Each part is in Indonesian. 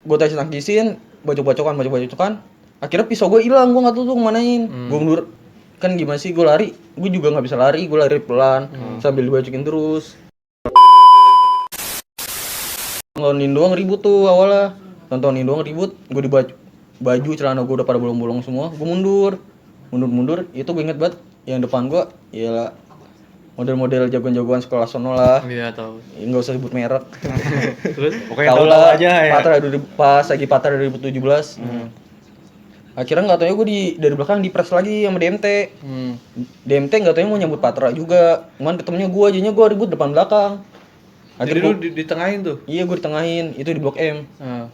gue tangkisin, bacok-bacokan. Akhirnya pisau gue hilang, gue nggak tahu tuh kemanain. Gue mundur, kan gimana sih gue lari? Gue juga nggak bisa lari, gue lari pelan sambil dibacokin terus. Tontonin doang ribut tuh awalnya, gue baju celana gue udah pada bolong-bolong semua, gue mundur. Itu gue inget banget, yang depan gue, ya model-model jagoan-jagoan sekolah sono lah. Iya tahu. Nggak usah sebut merek. Terus Pokoknya Tahu tahu lah, aja ya. pas lagi Patra 2017. Akhirnya nggak taunya gue dari belakang dipres lagi sama DMT. DMT nggak taunya mau nyambut Patra juga. Cuman ketemunya gue ribut depan belakang. jadi lu ditengahin tuh. Iya, gue ditengahin. Itu di Blok M. Heeh.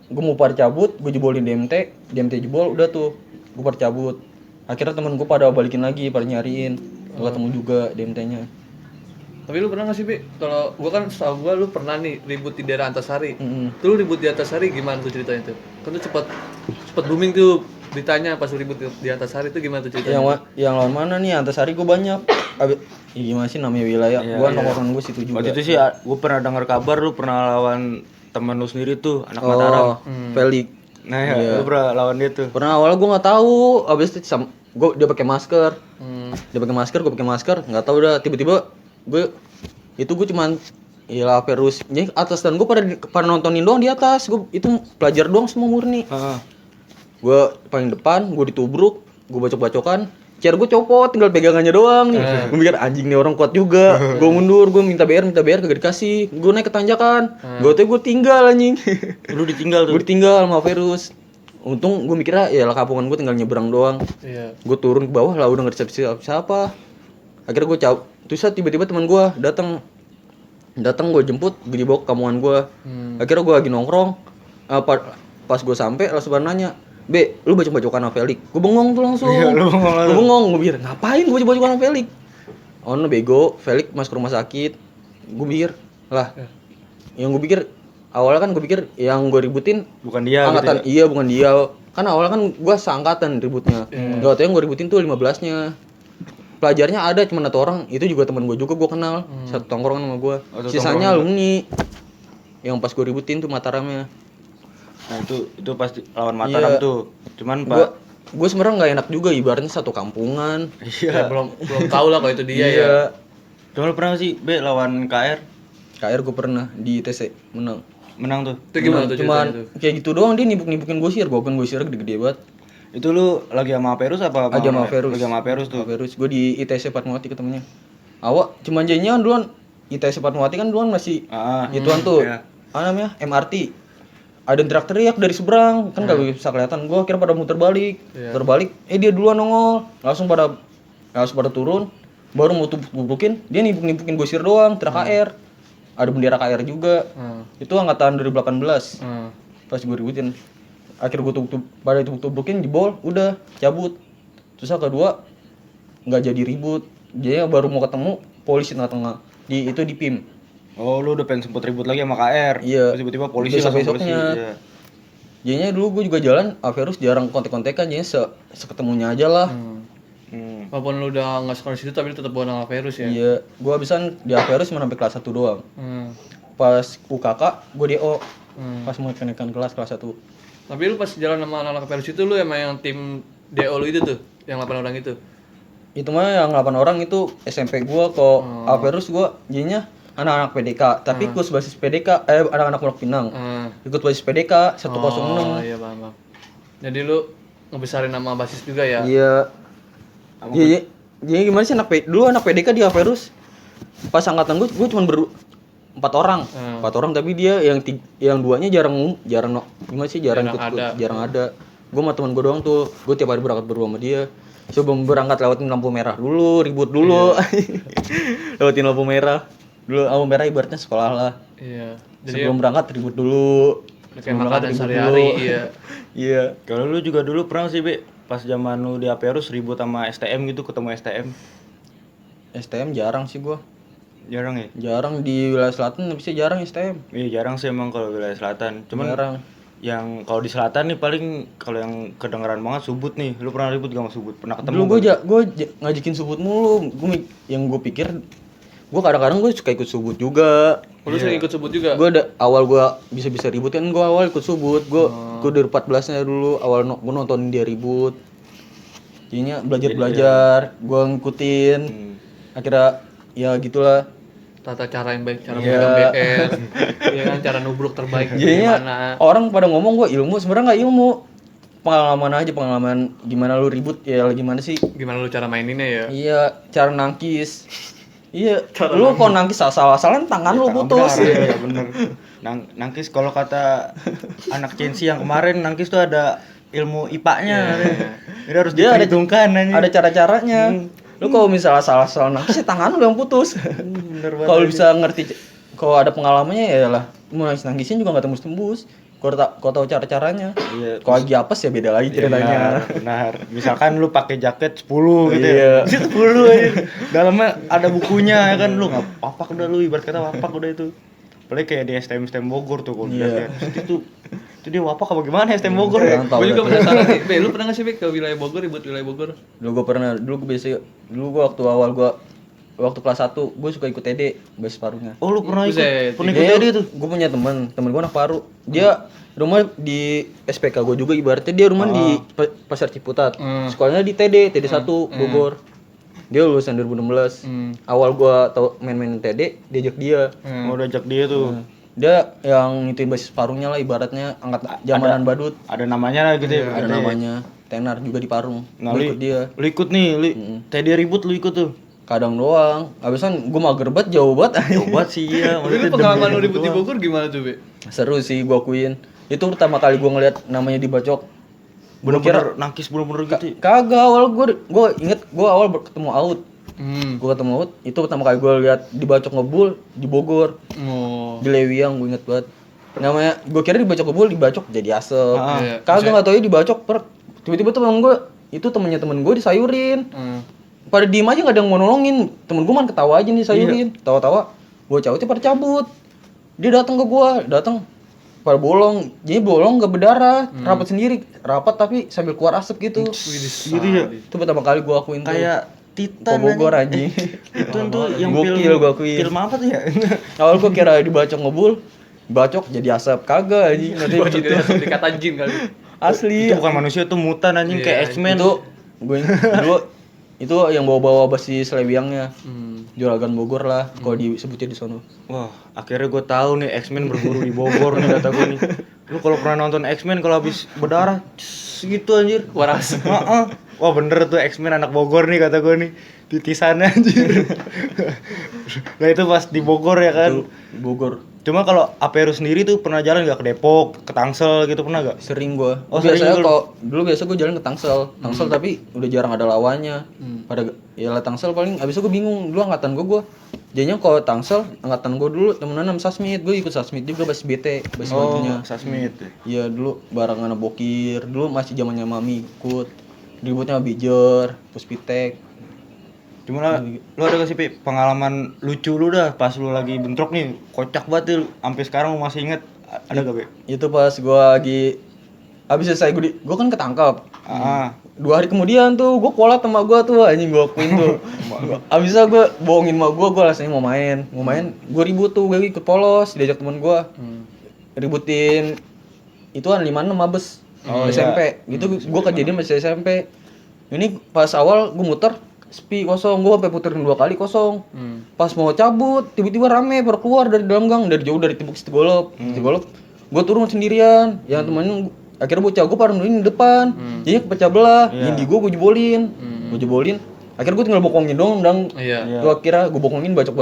Gue mau pada cabut, gue jebolin DMT jebol, udah tuh. Gue pada cabut. Akhirnya temen gue pada balikin lagi, pada nyariin. Gue ketemu juga DMT-nya. Tapi lu pernah nggak sih, Bi? Kalau gua kan setahu gua lu pernah nih ribut di daerah Antasari. Tuh lu ribut di Antasari gimana tuh ceritanya tuh? Kan tuh cepet booming tuh ditanya pas lu ribut di Antasari tuh gimana tuh ceritanya? Yang lawan mana nih? Antasari gue banyak. Gimana sih namanya wilayah? Gue nongkrongan gue situ juga. Waktu itu sih gue pernah dengar kabar lu pernah lawan teman lu sendiri tuh, anak Mataram. Felix. Nah ya, lu pernah lawan dia tuh. Pernah awalnya gue nggak tahu, abis itu dia pakai masker. Gue pakai masker, nggak tahu udah tiba-tiba gue cuman iyalah Perus. Jadi atas dan gue pada nontonin doang di atas. Gue itu pelajar doang semua murni. Gue paling depan, gue ditubruk, gue bacok-bacokan. Chair gue copot, tinggal pegangannya doang nih. Gue mikir anjing nih orang kuat juga. Gue mundur, gue minta BR kagak dikasih. Gue naik ke tanjakan. Gue tinggal anjing. Lu ditinggal tuh. Gue ditinggal sama Perus. Untung gue mikirnya ya lah kampungan gue tinggal nyebrang doang. Iya. Gue turun ke bawah lah udah nggak ada siapa. Akhirnya gue terus tiba-tiba teman gue datang gue jemput, gue dibawa ke kampungan gue. Akhirnya gue lagi nongkrong. Pas gue sampai langsung nanya, "Be, lu bacok-bacokan sama Felix?" Gue bengong tuh langsung. Iya, lu bengong langsung. Gue bengong, gue pikir ngapain gue bacok-bacokan sama Felix? Oh no bego, Felix masuk rumah sakit. Gue pikir lah. Yang gue pikir awalnya kan gue pikir yang gue ributin Bukan dia angkatan gitu ya? iya bukan dia. Kan awalnya kan gue seangkatan ributnya. Gak tau yang gue ributin tuh 15-nya. Pelajarnya ada cuma 1 orang, itu juga teman gue juga gue kenal. Satu tongkrongan sama gue. Sisanya alumni. Yang pas gue ributin tuh Mataramnya. Nah itu pasti lawan Mataram tuh. Cuman Gue sebenarnya nggak enak juga ibaratnya satu kampungan. Ya, belum tahu lah kalau itu dia ya. Cuma lu pernah sih Be lawan KR? KR gue pernah di ITC menang tuh. Itu gimana tuh cuman ceritanya tuh? kayak gitu doang, dia nipukin gosir gede-gede banget. Itu lu lagi sama Perus apa Lagi sama Ferus. Lagi sama Perus tuh. Gue di ITC Fatmawati ketemunya. Awak cuman jadinya duluan ITC Fatmawati kan duluan masih ituan tuh. Iya. Apa namanya? MRT. Ada teriak dari seberang, kan gak bisa kelihatan. Gue kira pada muter balik. Dia duluan nongol. Langsung pada turun. Baru mau tubukin, dia nipukin gosir doang, teriak KR. Ada bendera KR juga. Itu angkatan 2018. Pas gue ributin. Akhirnya gue pada tubukin jebol, udah cabut. Terus yang kedua nggak jadi ribut. Jadi baru mau ketemu polisi tengah-tengah. Di PIM. Oh, lu udah pengen sempet ribut lagi sama KR. Iya. Terus tiba-tiba polisi langsung polisi. Iya. Jadinya dulu gue juga jalan, Averus jarang kontek-kontekan, jadinya seketemunya aja lah. Walaupun lu udah nggak sekolah di situ tapi lu tetap bawa nama Verus ya. Iya, gue abisan di Averus cuma sampai kelas 1 doang. Pas UKK gue DO. Pas mau kenaikan kelas 1. Tapi lu pas jalan sama anak-anak Verus itu lu emang yang tim DO lu itu tuh, yang 8 orang itu. Itu mah yang 8 orang itu SMP gua kok. Averus gua jadinya anak-anak PDK, tapi ikut basis PDK, anak-anak Pondok Pinang. Ikut basis PDK 106. Oh, iya bang. Jadi lu ngebesarin nama basis juga ya? Iya. Jadi gimana sih dulu anak PDK di Averus. Pas angkatan gua cuma 4 orang. 4 orang tapi dia yang 2-nya jarang gimana sih jarang ada. Gua sama teman gua doang tuh. Gua tiap hari berangkat berdua sama dia. Sebelum berangkat lewatin lampu merah dulu, ribut dulu. Lewatin lampu merah. Dulu lampu merah ibaratnya sekolah lah. Iya. Jadi sebelum berangkat ribut dulu. Kayak makan sehari-hari, iya. Iya. Kalau lu juga dulu pernah sih, Be, pas zaman lu di Aperus ribut sama STM gitu, ketemu STM? STM jarang sih gua. Jarang ya? Jarang di wilayah selatan bisa jarang STM. Iya, jarang sih emang kalau wilayah selatan. Cuman jarang. Yang kalau di selatan nih paling kalau yang kedengeran banget Subut nih. Lu pernah ribut gak sama Subut? Pernah ketemu? Dulu gua ngajakin Subut mulu. Yang gua pikir Gue kadang-kadang gue suka ikut subut juga. Lu sering ikut sebut juga? Gue awal gue bisa ribut kan, gue awal ikut subut. Gue dari 14-nya dulu awal gue nontonin dia ribut. Jadinya belajar, gue ngikutin. Akhirnya ya gitulah. Tata cara yang baik, cara megang BR, ya kan, cara nubruk terbaik Jadinya gimana. orang pada ngomong gue ilmu, sebenarnya nggak ilmu. Pengalaman gimana lu ribut ya gimana sih? Gimana lu cara maininnya ya? Iya, cara nangkis. Iya, lu kalau nangkis asal-asalan tangan lu putus. Iya bener. Nangkis kalau kata anak Chensi yang kemarin nangkis tuh ada ilmu IPA-nya. Jadi harus diperhitungkan aja. Ada cara-caranya. Lu kalau misalnya asal-asalan nangkis ya tangan lu yang putus. Bener banget. Kalau bisa ngerti, kalau ada pengalamannya ya lah. Mau nangis-nangisin juga nggak tembus-tembus. Kalau tahu cara-caranya. Iya. Kalau lagi apes ya beda lagi ceritanya. Benar. Misalkan lu pakai jaket 10 gitu Iya. ya. 10 aja. Dalamnya ada bukunya ya kan, lu enggak papak udah, lu ibarat kata wapak udah itu. Apalagi kayak di STM Bogor tuh kalau Iya. itu dia wapak apa gimana STM Bogor ya? Tahu Gue juga dah. penasaran nih. Be, lu pernah nggak sih Be ke wilayah Bogor, ribut wilayah Bogor? Dulu gue waktu awal waktu kelas 1 gue suka ikut TD base parunya. Oh, lu pernah Buset. ikut TD tuh? Gue punya temen gue anak paru. Dia rumah di SPK gue juga, ibaratnya dia rumah di Pasar Ciputat. Sekolahnya di TD 1 Bogor. Dia lulusan 2016. Awal gue tau main-main TD, diajak dia. Mau diajak dia tuh. Dia yang ngituin basis parunya lah, ibaratnya angkat zamanan badut. Ada namanya lah gitu ya. Ada namanya. Tenar juga di Parung. Nah, Gua ikut dia. Lu ikut nih, TD ribut lu ikut tuh. Kadang doang. Abisan gue mager banget, jauh banget. Buat sih iya, Lu pengalaman lu ribut di Bogor gimana tuh Be? Seru sih, gue akuin. Itu pertama kali gue ngeliat namanya dibacok. Bener-bener nangkis bener-bener gitu. Kagak, awal gue inget gue awal ketemu Aut. Hmm. Gue ketemu Aut, itu pertama kali gue lihat dibacok ngebul di Bogor. Oh. Di Lewiang, gue inget banget. Namanya, gue kira dibacok ngebul, dibacok jadi asap. Iya. Kagak, nggak tau ya dibacok tiba-tiba temen gue, itu temennya temen gue disayurin. Pada diem aja nggak ada yang mau nolongin. Temen gue man ketawa aja nih sayurin. Tawa-tawa, gue cabutnya pada cabut. Dia datang ke gue, pada bolong. Jadi bolong nggak berdarah, rapat sendiri, rapat tapi sambil keluar asap gitu. Gitu ya. Itu pertama kali gue akuin tuh. Kayak Titan Ke Bogor anjing. Itu tuh yang Gokil gua akuin. film apa tuh ya? Awal gue kira dibacok ngebul, bacok jadi asap, kagak anjing. Nanti Bocok begitu. dia langsung dikata jin kali. Asli. Itu bukan manusia, itu mutan anjing Iya, kayak X-Men. Itu gue dulu itu yang bawa-bawa besi Selebiangnya. Juragan Bogor lah kalau disebutnya di sono. Wah, akhirnya gue tahu nih X-Men berburu di Bogor nih kata gue nih. Lu kalau pernah nonton X-Men kalau habis berdarah gitu anjir. Waras. Heeh. Wah bener tuh X-Men anak Bogor nih kata gue nih. Titisannya anjir. Nah itu pas di Bogor ya kan. Itu Bogor. Cuma kalau Aperu sendiri tuh pernah jalan gak ke Depok, ke Tangsel gitu pernah gak? Sering gua. Oh, sering Biasanya juga lu? kalau dulu biasa gua jalan ke Tangsel. Tangsel tapi udah jarang ada lawannya. Pada ya lah Tangsel paling abis itu gua bingung. Dulu angkatan gua jadinya kalau Tangsel angkatan gua dulu temenan sama Sasmit. Gua ikut Sasmit juga bas BT, bas bantunya. Sasmit. Iya dulu barengan sama Bokir. Dulu masih zamannya Mami ikut. Ributnya sama Bijer, Puspitek. Cuma lu ada gak sih Pi, pengalaman lucu lu dah pas lu lagi bentrok nih, kocak banget lu, sampai sekarang lu masih inget, ada gak Pi? Itu pas gua lagi abis selesai gua kan ketangkap. 2 hari kemudian tuh gua kolat sama gua tuh anjing, gua akuin tuh. Abisnya gua bohongin sama gua rasanya mau main. Gua ribut tuh, gua ikut polos, diajak temen gua. Ributin itu kan 56 mabes. SMP. Gitu gua kejadian masih SMP. Ini pas awal gua muter sepi kosong, gua sampai puterin 2 kali kosong. Pas mau cabut, tiba-tiba rame baru keluar dari dalam gang, dari jauh dari Timbuk Sitigolop. Gua turun sendirian, yang temen akhirnya bocah gua pada nungguin di depan. Jadi kepecah belah, indi gua jebolin. Akhirnya gua tinggal bokongin dong, Iya. Gua kira gua bokongin bacok.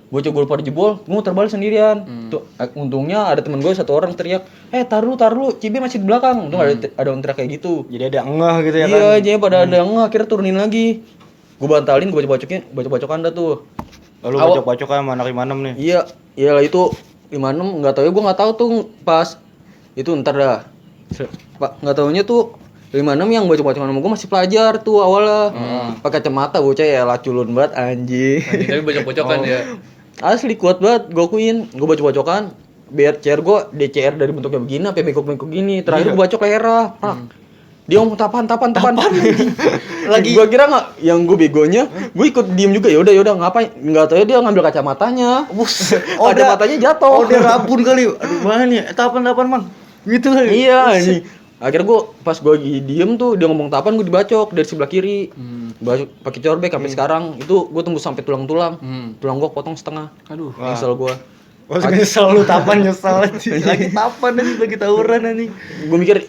Bocah gue pada jebol, gue muter balik sendirian. Tuh, untungnya ada temen gue 1 orang teriak, tar lu, Cibe masih di belakang. Untung ada yang teriak kayak gitu. Jadi ada ngeh gitu ya kan? Iya, jadi pada ada yang akhirnya turunin lagi. Gue bantalin, gue bacok-bacokan dah tuh. Lalu bacok-bacok sama anak 56 nih? Iya lah itu 56, nggak tahu ya, gue nggak tahu tuh pas itu ntar dah. Pak nggak tahunya tuh 56 yang bacok-bacokan sama gue masih pelajar tuh awalnya. Pakai kacamata bocah ya lah culun banget anjing. Tapi bocok-bocokan ya. Asli kuat banget, gue akuin. Gue bacok-bacokan, biar CR gue DCR dari bentuknya begini, sampai bengkok-bengkok gini. Terakhir gue bacok leherah, Dia ngomong tapan. Lagi gua kira enggak yang gue begonya, gue ikut diem juga. Ya udah ngapain? Enggak tahu dia ngambil kacamatanya. Kacamatanya jatuh. Oh, dia rabun kali. Aduh, mana nih? Tapan, Mang. Gitu kali. Iya anjing. Akhirnya pas gue lagi diem tuh dia ngomong tapan, gue dibacok dari sebelah kiri. Bacok pakai corbek sampai sekarang. Itu gue tembus sampai tulang-tulang. Tulang gue potong setengah. Aduh, Nyesel gue. Wah, nyesel lu tapan nyesel lagi tapan nih lagi tawuran nih. Gue mikir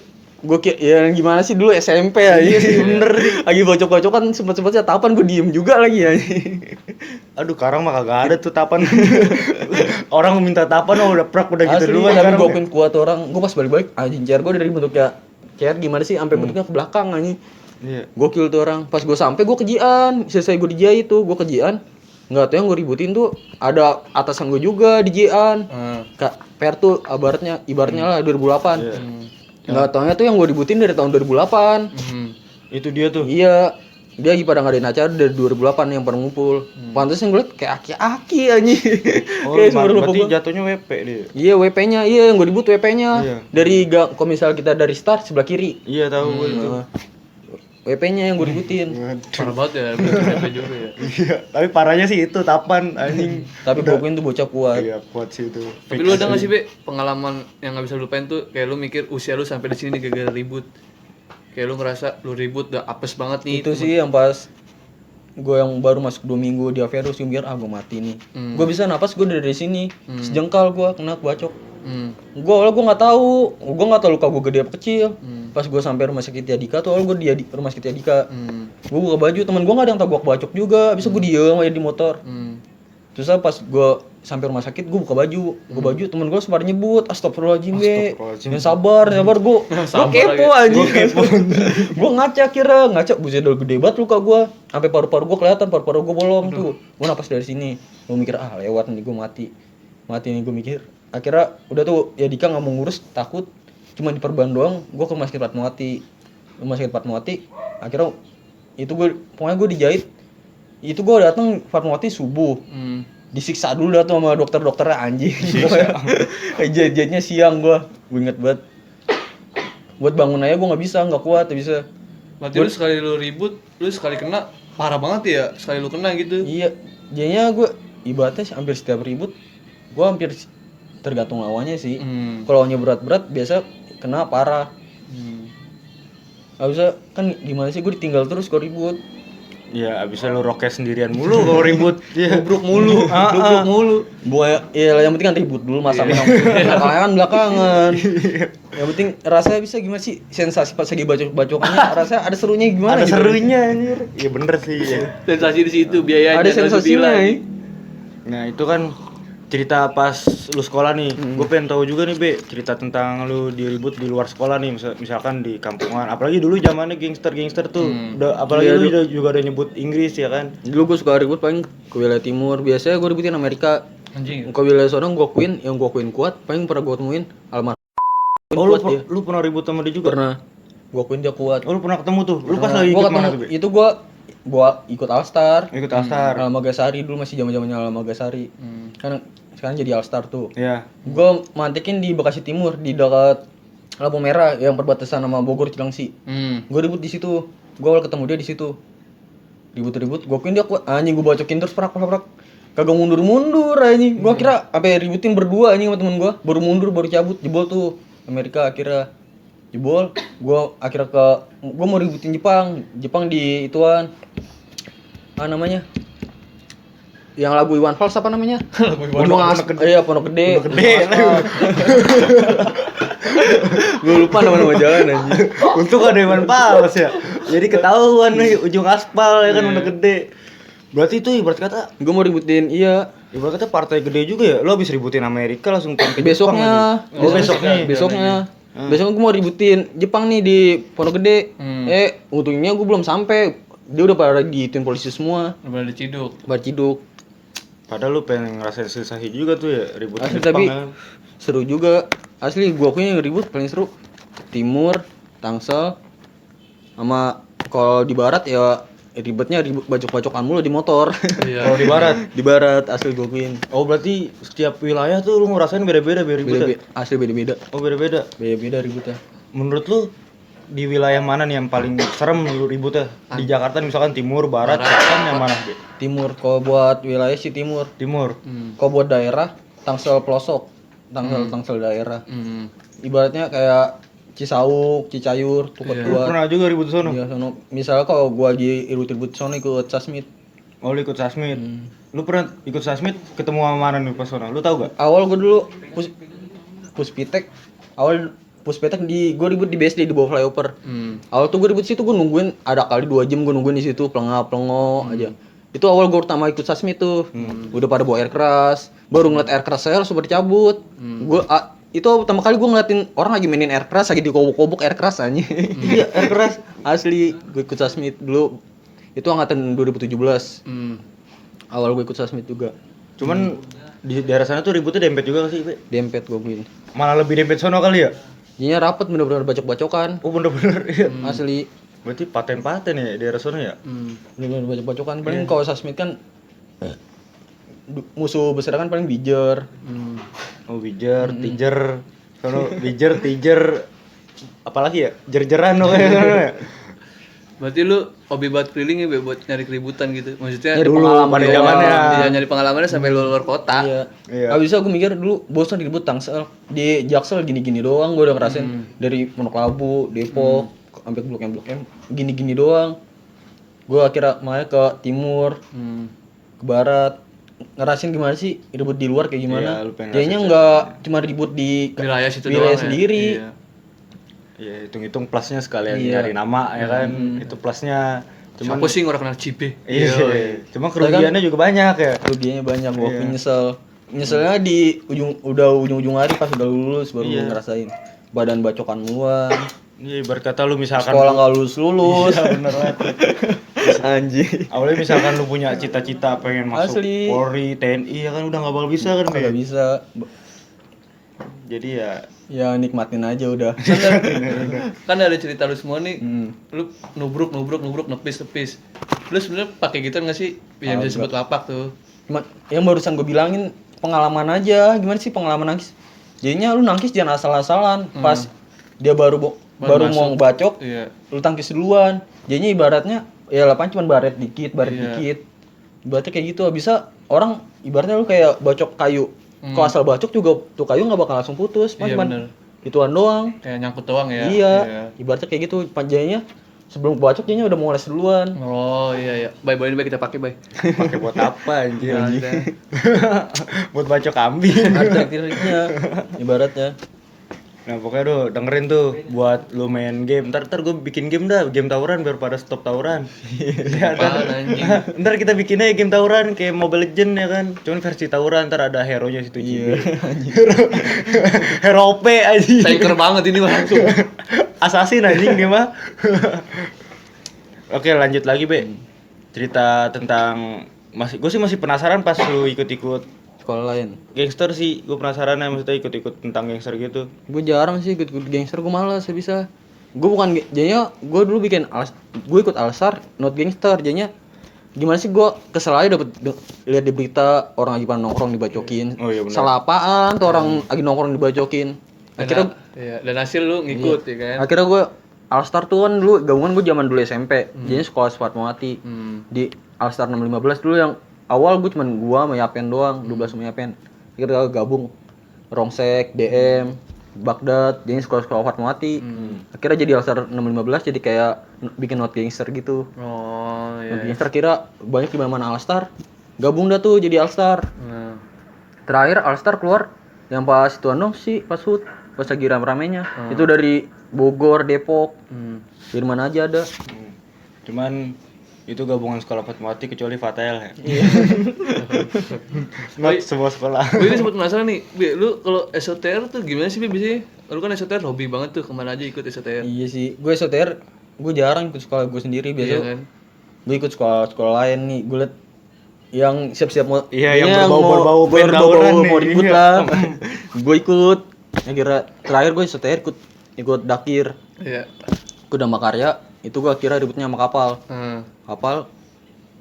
ya gimana sih dulu SMP aja. Iya sih bener nih. Lagi bocok-bocokan sempet-sempetnya tapan gue diem juga lagi ya. Aduh, sekarang mah kagak ada tuh tapan. Orang minta tapan udah prak udah gitu Asli, duluan tapi sekarang. gue akuin kuat orang. Gue pas balik-balik anjing chair gue dari bentuknya chair gimana sih sampai bentuknya ke belakang anjing. Iya. Gokil tuh orang. Pas gue sampai gue kejian. Selesai gue dijahit tuh, gue kejian. Enggak tahu yang gue ributin tuh ada atasan gue juga di JAN. Kak Per tuh ibaratnya lah 2008. Iya. Enggak taunya tuh yang gue ributin dari tahun 2008. Itu dia tuh. Iya. Dia lagi pada ngadain acara dari 2008 yang pernah ngumpul. Pantes yang gue liat kayak aki-aki anjing. Oh, Kayak seumur berarti gua. jatuhnya WP dia. Iya WP-nya, yang gue ribut WP-nya. Iya. Dari kalau misal kita dari start sebelah kiri. Iya, tahu gue itu. WP-nya yang gue ributin. parah banget ya, sampai juga ya. Iya, tapi parahnya sih itu tapan anjing. Tapi pokoknya tuh bocah kuat. Iya, kuat sih itu. Tapi lu ada nggak sih Be pengalaman yang nggak bisa lu lupain tuh kayak lu mikir usia lu sampai di sini nih gara-gara ribut. Kayak lu ngerasa lu ribut udah apes banget nih. Itu sih yang pas gue yang baru masuk 2 minggu di Averus gue mikir gue mati nih. Gue bisa napas gue dari sini. Sejengkal gue kena bacok. Gue nggak tahu luka gue gede apa kecil. Pas gue sampai rumah sakit Yadika tuh gue di rumah sakit Yadika. Gue buka baju, teman gue nggak ada yang tahu gue bacok juga. Abis itu gue diem aja di motor. Terus pas gue sampai rumah sakit gue buka baju, temen gue sempat nyebut astagfirullahaladzim be, yang sabar gue kepo aja, gue ngaca buset udah gede banget luka gue, sampai paru-paru gue kelihatan, paru-paru gue bolong tuh, gue napas dari sini, gue mikir lewat nih gue mati nih gue mikir, akhirnya udah tuh ya Dika nggak mau ngurus takut, cuma diperban doang, gue ke rumah sakit Fatmawati, akhirnya itu pokoknya gue dijahit. Itu gue datang Fatmawati subuh, disiksa dulu dah tuh sama dokter-dokternya anjing. Jahitnya siang gue inget banget. Buat bangun aja gue nggak kuat, bisa. Berarti lu sekali lu ribut, lu sekali kena parah banget ya, sekali lu kena gitu. Iya, jadinya gue ibaratnya hampir setiap ribut, gue hampir tergantung lawannya sih. Kalau lawannya berat-berat biasa kena parah. Gak bisa kan gimana sih gue ditinggal terus kalau ribut. Ya abisnya lu roket sendirian mulu kalau ribut. Ya Bubruk mulu. Gua ya yang penting kan ribut dulu masa menang. Kalian belakangan. Yang penting rasanya bisa gimana sih sensasi pas lagi bacok-bacokannya rasanya ada serunya gimana Ada gitu. serunya anjir. Iya bener sih ya. Sensasi di situ biayanya. Ada sensasinya. Nah, itu kan cerita pas lu sekolah nih. Gue pengen tahu juga nih Be, cerita tentang lu diribut di luar sekolah nih, misalkan di kampungan. Apalagi dulu zamannya gangster tuh. Apalagi lu juga udah nyebut Inggris ya kan. Dulu gue suka ribut paling ke wilayah timur. Biasanya gue ributin Amerika. Anjing. Ke wilayah sana gue akuin, yang gue akuin kuat, paling pernah gue temuin almarhum. Oh, lu pernah ribut sama dia juga? Pernah. Gue akuin dia kuat. Oh, lu pernah ketemu tuh. Lu pas lagi Gua ikut mana tuh Be? Itu gue ikut Alstar. Ikut Alstar. Almagasari dulu masih zaman-zamannya Almagasari. Kan sekarang jadi Alstar tuh. Iya. Gue mantekin di Bekasi Timur di dekat lampu merah yang perbatasan sama Bogor Cilengsi. Gue ribut di situ. Gue awal ketemu dia di situ. Ribut. Gue akuin dia kuat. Anjing gue bacokin terus prak. Kagak mundur anjing. Gue kira sampai ributin berdua anjing sama temen gue. Baru mundur baru cabut. Jebol tuh Amerika akhirnya. Jebol. Gue mau ributin Jepang di ituan. Namanya yang lagu Iwan Fals apa namanya? Pondok Gede. Pondok Gede. Gue lupa nama jalan anjing. Untung ada Iwan Fals ya. Jadi ketahuan nih ujung aspal ya kan Pondok Gede. Berarti itu ibarat kata gue mau ributin ibarat kata partai gede juga ya. Lo habis ributin Amerika langsung ke Jepang lagi. Besoknya gue mau ributin Jepang nih di Pondok Gede. Untungnya gue belum sampai. Dia udah pada diituin polisi semua. Udah diciduk. Padahal lu pengen ngerasain sensasi juga tuh ya ribut asli, Jepang tapi kan. Seru juga. Asli gua akuin yang ribut paling seru Timur, Tangsel, sama kalau di barat ya ribet bacok-bacokan mulu di motor. Iya. Kalau di barat, di barat asli gua akuin. oh berarti setiap wilayah tuh lu ngerasain beda-beda ributnya. Asli beda-beda. Oh beda-beda. Beda-beda ributnya. Menurut lu di wilayah mana nih yang paling serem lu ributnya? Di Jakarta misalkan timur, barat, selatan yang mana? Be? Timur, kalau buat wilayah sih timur. Timur. Kalau buat daerah, Tangsel pelosok, Tangsel daerah. Ibaratnya kayak Cisauk, Cicayur, Lu Tukat pernah juga ribut di sono? Iya, sono. Misalnya kalau gua lagi ribut-ribut sono ikut Sasmit. Oh, lu ikut Sasmit. Lu pernah ikut Sasmit ketemu sama mana nih pas sono? Lu tahu gak? Awal gua dulu Puspitek. Awal Puspitek gua ribut di BSD di bawah flyover. Awal tuh gua ribut situ, gua nungguin ada kali 2 jam gua nungguin di situ pelengap aja. Itu awal gua pertama ikut Sasmit tuh. Udah pada bawa air keras. Baru ngeliat air keras saya langsung bercabut. Itu pertama kali gue ngeliatin orang lagi mainin air keras, lagi dikobok-kobok air keras aja. Iya, air keras asli. Gue ikut Sasmit dulu. Itu angkatan 2017. Awal gue ikut Sasmit juga. Cuman di daerah sana tuh ributnya dempet juga gak sih, Be? Dempet gue buin. Malah lebih dempet sono kali ya? Jadinya rapet bener-bener bacok-bacokan. Oh, bener-bener. Iya. Asli. Berarti paten-paten ya daerah sono ya? Bener-bener bacok-bacokan. Paling kalau Sasmit kan musuh besar kan paling Bijer. Oh, bijer, tijer. Sono bijer, tijer. Apalagi ya? Jer-jeran loh ya. Berarti lu hobi banget keliling ya Be, buat nyari keributan gitu. Maksudnya Nyari pengalaman pada doang. zamannya. Iya, nyari pengalamannya sampai luar kota. Iya. Iya. Abis itu gue mikir dulu bosan ribut Tangsel. Di Jaksel gini-gini doang gue udah ngerasain dari Pondok Labu, Depok, sampai Blok M gini-gini doang. Gue akhirnya malah ke timur, ke barat, ngerasain gimana sih ribut di luar kayak gimana. Iya, lu pengen Jadinya ngerasain nggak cuma ribut di Wilayah situ wilayah doang sendiri. ya. Iya. Iya, hitung-hitung plusnya sekalian Iya. nyari nama ya kan. Itu plusnya. Cuman Siapa sih orang kenal Cibe? iya. Cuma kerugiannya juga banyak ya. Kerugiannya banyak, gue nyesel. Nyeselnya di ujung-ujung hari pas udah lulus baru Iya. ngerasain badan bacokan muluan. Iya, ibarat kata lu misalkan Sekolah nggak lulus. Iya, bener banget. Anjing. Awalnya misalkan lu punya cita-cita pengen masuk Asli. Polri, TNI ya kan udah nggak bakal bisa kan, Be? Nggak bisa. Jadi ya Ya nikmatin aja udah. Kan ada cerita lu semua nih. Hmm. Lu nubruk nepis. Lu sebenarnya pakai gitar enggak sih? Yang disebut lapak tuh. Cuma yang barusan gue bilangin pengalaman aja. Gimana sih pengalaman nangis? Jadinya lu nangis jangan asal-asalan. Pas dia baru mau bacok, Iya. lu tangkis duluan. Jadinya ibaratnya ya lapangan cuma baret dikit. Ibaratnya kayak gitu. Bisa orang ibaratnya lu kayak bacok kayu. Kalau asal bacok juga tuh kayu nggak bakal langsung putus. Iya, Cuman bener. ituan doang. Kayak nyangkut doang ya. Iya. Ibaratnya kayak gitu. Panjangnya sebelum bacok jadinya udah mau les duluan. Oh iya. Baik ini kita pakai, pakai buat apa anjir? Iya. Buat baca kambing. Ada triknya ibaratnya. Nah, pokoknya tuh dengerin tuh buat lu main game. Ntar gue bikin game dah, game tawuran biar pada stop tawuran. Ya, Apaan, anjing? ntar kita bikin aja game tawuran kayak Mobile Legends ya kan. Cuman versi tawuran ntar ada hero-nya situ hero OP aja. Tanker banget ini mah langsung. Assassin anjing dia mah. Oke, lanjut lagi, Be. Cerita tentang gue sih masih penasaran pas lu ikut-ikut Sekolah lain. gangster sih. Gue penasaran ya maksudnya ikut-ikut tentang gangster gitu. Gue jarang sih ikut gangster, gue malas bisa. Gue bukan jadinya gue dulu bikin gue ikut Alsar not gangster. Jadinya gimana sih gue kesel aja lihat di berita orang lagi pada nongkrong dibacokin. Oh, iya benar. Salah apaan tuh orang lagi nongkrong dibacokin. Akhirnya Dan hasil lu ngikut ya kan. akhirnya gue Alstar tuh kan dulu gabungan gue zaman dulu SMP. Jadinya sekolah Fatmawati. Di Alstar 615 dulu yang awal gue cuman gua sama Yapen doang, 12 sama Yapen. Kita gabung Rongsek, DM, Baghdad, jadi sekolah-sekolah Fatmawati. Akhirnya jadi Alstar 615 jadi kayak bikin not gangster gitu. Oh Not iya. gangster kira banyak di mana Alstar. Gabung dah tuh jadi Alstar. Nah. Terakhir Alstar keluar yang pas itu dong sih pas HUT, pas lagi rame-ramenya. Itu dari Bogor, Depok. Dari mana aja ada. Cuman itu gabungan sekolah Fatmawati kecuali Fatel ya. Not sebuah sekolah. Gue ini sempat penasaran nih, Bi, lu kalau SOTR tuh gimana sih Bi biasanya? Lu kan SOTR hobi banget tuh, kemana aja ikut SOTR. Iya sih, gue SOTR, gue jarang ikut sekolah gue sendiri biasa. Iya kan? Gue ikut sekolah lain nih, gue liat yang siap-siap mau Iya, yang berbau-bau pengen berbau tawuran nih. mau ribut Iya. lah. Gue ikut. Akhirnya terakhir gue SOTR ikut Dakir. Iya. Gue Dhamma Karya, itu gue kira ributnya sama kapal. Kapal.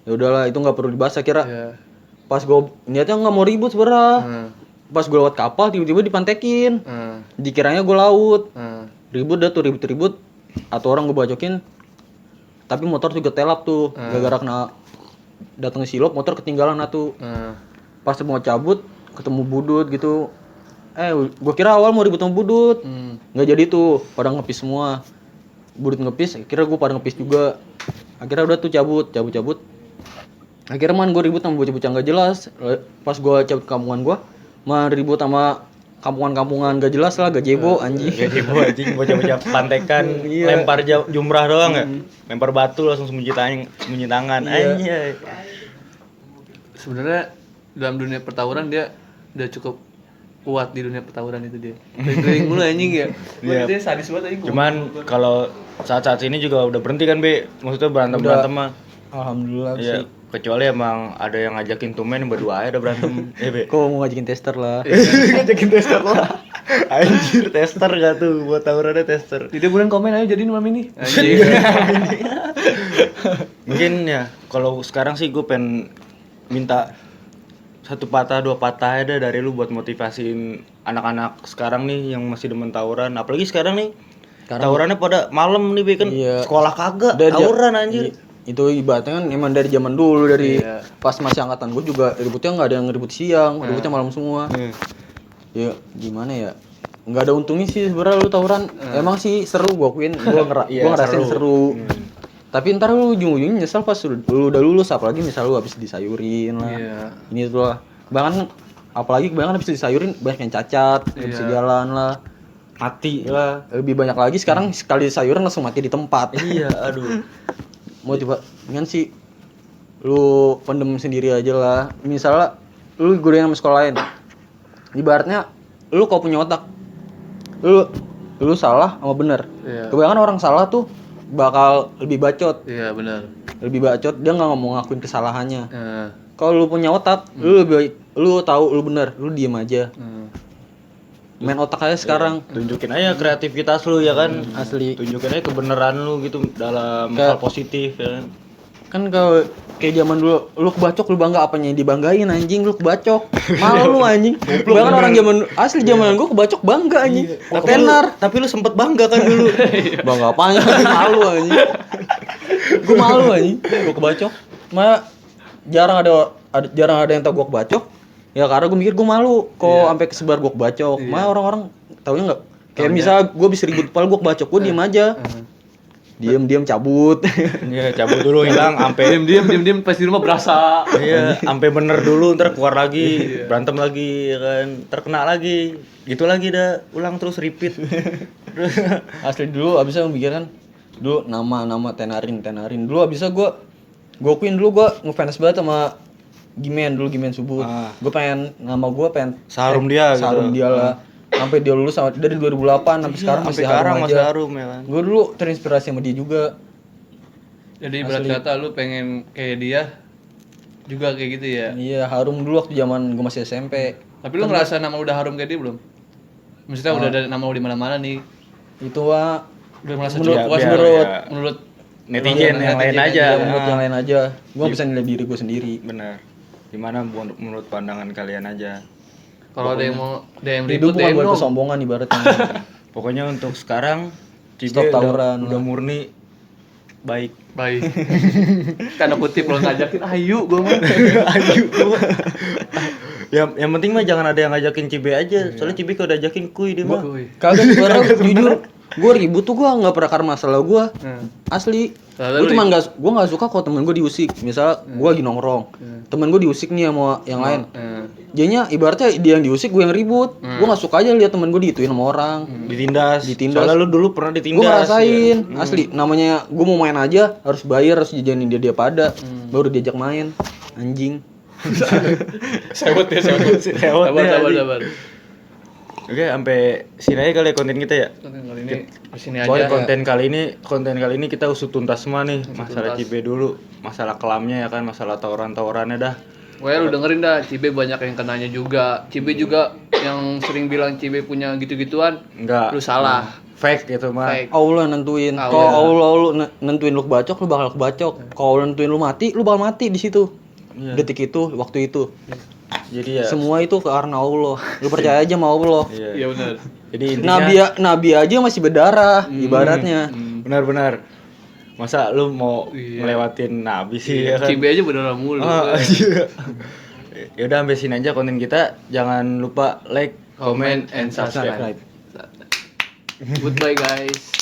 Ya udahlah, itu nggak perlu dibahas akhirnya. Iya. Pas gue niatnya nggak mau ribut sebenarnya. Pas gue lewat kapal tiba-tiba dipantekin. Dikiranya gue laut. Ribut dah tuh ribut-ribut. atau orang gue bacokin, tapi motor juga telap tuh, gara-gara kena datang silop, motor ketinggalan atuh. Pas mau cabut, ketemu budut gitu. Gue kira awal mau ribut sama budut, nggak jadi tuh, pada ngepis semua. Budut ngepis, kira gue pada ngepis juga. Akhirnya udah tuh cabut. Akhirnya man gue ribut sama bocah-bocah nggak jelas. Pas gue cabut ke kampungan gue, man ribut sama kampungan gak jelas lah, gazebo anjing. Gazebo anjing, bocah-bocah pantekan, lempar jumrah doang enggak? Lempar batu langsung sembunyi tangan. Anjay. Sebenarnya dalam dunia pertawuran dia udah cukup kuat di dunia pertawuran itu dia. Keliling mulu anjing ya. Dia sadis banget anjing. Cuman kalau saat-saat ini juga udah berhenti kan, Be? Maksudnya berantem mah. Alhamdulillah Iya. sih. Kecuali emang ada yang ngajakin tumen berdua aja udah berantem. Be. Kok mau ngajakin tester lah. Ngajakin tester lah. Anjir, tester gak tuh buat tawurannya tester. Tidak bulan komen aja jadi malam ini. Anjing. Mungkin ya kalau sekarang sih gue pengen minta 1 patah 2 patah aja dari lu buat motivasiin anak-anak sekarang nih yang masih demen tawuran. Apalagi sekarang nih tawurannya pada malam nih, Be, kan sekolah kagak tawuran anjir. Itu ibaratnya kan emang dari zaman dulu, dari pas masih angkatan gue juga ributnya nggak ada yang ribut siang, ributnya malam semua. Ya gimana ya, nggak ada untungnya sih sebenarnya lu tawuran. Emang sih seru, gue akuin, gue ngerasain seru. Tapi ntar lu ujung-ujungnya nyesel pas lu udah lulus, apalagi misal lu habis disayurin lah. Ini tuh lah, bahkan apalagi kebanyakan habis disayurin banyak yang cacat, nggak bisa jalan lah, mati lah. Lebih banyak lagi sekarang sekali disayurin langsung mati di tempat. Iya, aduh. Mau coba dengan sih lu pendem sendiri aja lah. Misalnya lu godain sama sekolah lain, ibaratnya lu kalau punya otak, lu salah sama bener. Kebanyakan orang salah tuh bakal lebih bacot. Iya benar. Lebih bacot, dia nggak mau ngakuin kesalahannya. Kalau lu punya otak, lu tahu lu bener, lu diem aja. Main otak aja sekarang. Tunjukin aja kreativitas lu ya kan. Asli. Tunjukin aja kebenaran lu gitu dalam hal positif ya kan. Kan kalau kayak zaman dulu, lu kebacok lu bangga, apanya yang dibanggain anjing, lu kebacok. Malu lu anjing. Bahkan orang zaman asli zaman gua kebacok bangga anjing. Tenar. Tapi lu sempet bangga kan dulu. Bangga apanya? Malu anjing. Gua malu anjing. Gua kebacok. Jarang ada yang tahu gua kebacok. Ya karena gue mikir gue malu kok sampai kesebar gue kebacok. Orang-orang taunya enggak. Kayak misal gue bisa ribut kepala gue kebacok, gue diem aja. Diem cabut. Iya, cabut dulu hilang sampai Diem pas di rumah berasa. Iya, sampai bener dulu ntar keluar lagi, berantem lagi ya kan, terkena lagi. Gitu lagi dah, ulang terus repeat. Asli dulu abisnya memikirkan dulu nama tenarin. Dulu abisnya gue akuin dulu gue ngefans banget sama Gimen Subut. Gue pengen Sarum dia lah. Sampai dia lulus dari 2008 sampai sekarang masih harum ya kan. Gue dulu terinspirasi sama dia juga. Jadi berat kata lu pengen kayak dia juga kayak gitu ya. Iya, harum dulu waktu zaman gue masih SMP. Tapi lu ngerasa nama udah harum kayak dia belum? Maksudnya udah ada nama lu di mana-mana nih. Itu udah merasa cukup puas menurut netizen yang lain aja. Menurut yang lain aja. Gue bisa nilai diri gue sendiri. Benar. Gimana menurut pandangan kalian aja. Kalau ada yang mau DM hidup ribut bukan DM buat dong. kesombongan ibaratnya. Pokoknya untuk sekarang Stop tawuran. udah murni baik. Karena kutip lo ngajakin ayo gue mah. Yang penting mah jangan ada yang ngajakin Cibe aja. Soalnya Cibe kalau diajakin kuy dia mah. Kagak sebenarnya jujur. Gue ribut tuh gue nggak pernah karena masalah gue. Asli. Gue cuma nggak suka kalau temen gue diusik. Misal gue lagi nongkrong, temen gue diusik nih sama yang lain. Jadinya ibaratnya dia yang diusik, gue yang ribut. Gue nggak suka aja lihat temen gue diituin sama orang. Ditindas. Soalnya lu dulu pernah ditindas. Gue ngerasain. Asli. Namanya gue mau main aja harus bayar, harus jajanin dia pada. Baru diajak main. Anjing. Sewot ya. Sabar. Oke, sampai sini aja kali ya konten kita ya. Konten kali ini sini aja. Soalnya konten kali ini kita usut tuntas semua nih, masalah Cibe dulu, masalah kelamnya ya kan, masalah tawuran-tawurannya dah. Well, lu dengerin dah, Cibe banyak yang kenanya juga. Cibe juga yang sering bilang Cibe punya gitu-gituan. Enggak. Lu salah. Fake gitu mah. Allah nentuin. Kalau Allah nentuin lu kebacok, lu bakal kebacok. Kalau Allah nentuin lu mati, lu bakal mati di situ. Detik itu, waktu itu. Jadi ya semua itu karena Allah. Lu percaya aja sama Allah. Iya benar. Jadi intinya Nabi aja masih berdarah ibaratnya. Benar-benar. Masa lu mau Iya. ngelewatin Nabi sih ya kan? Cibe aja beneran mulu. Iya. Ya udah sampai sini aja konten kita. Jangan lupa like, Comment and subscribe. Goodbye guys.